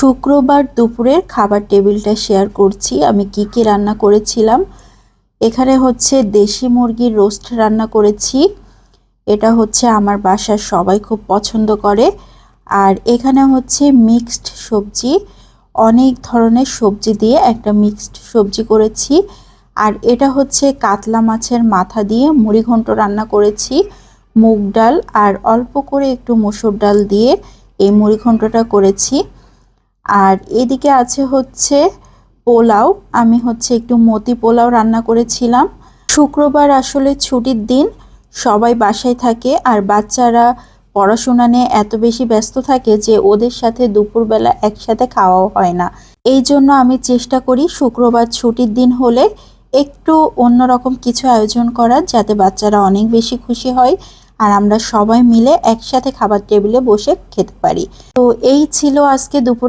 শুক্রবার দুপুরের খাবার টেবিলটা শেয়ার করছি। আমি কি কি রান্না করেছিলাম। এখানে হচ্ছে দেশি মুরগির রোস্ট রান্না করেছি। এটা হচ্ছে আমার বাসার সবাই খুব পছন্দ করে। আর এখানে হচ্ছে মিক্সড সবজি, অনেক ধরনের সবজি দিয়ে একটা মিক্সড সবজি করেছি। আর এটা হচ্ছে কাতলা মাছের মাথা দিয়ে মুড়ি ঘন্ট রান্না করেছি। মুগ ডাল আর অল্প করে একটু মসুর ডাল দিয়ে এই মুড়ি ঘন্টটা করেছি। আর এদিকে আছে হচ্ছে পোলাও। আমি হচ্ছে একটু মতি পোলাও রান্না করেছিলাম। শুক্রবার আসলে ছুটির দিন, সবাই বাসায় থাকে আর বাচ্চারা পড়াশোনা নিয়ে এত বেশি ব্যস্ত থাকে যে ওদের সাথে দুপুরবেলা একসাথে খাওয়াও হয় না। এই জন্য আমি চেষ্টা করি শুক্রবার ছুটির দিন হলে একটু অন্যরকম কিছু আয়োজন করার, যাতে বাচ্চারা অনেক বেশি খুশি হয় আর আমরা সবাই মিলে একসাথে খাবার টেবিলে বসে খেতে পারি। তো এই ছিল আজকে দুপুর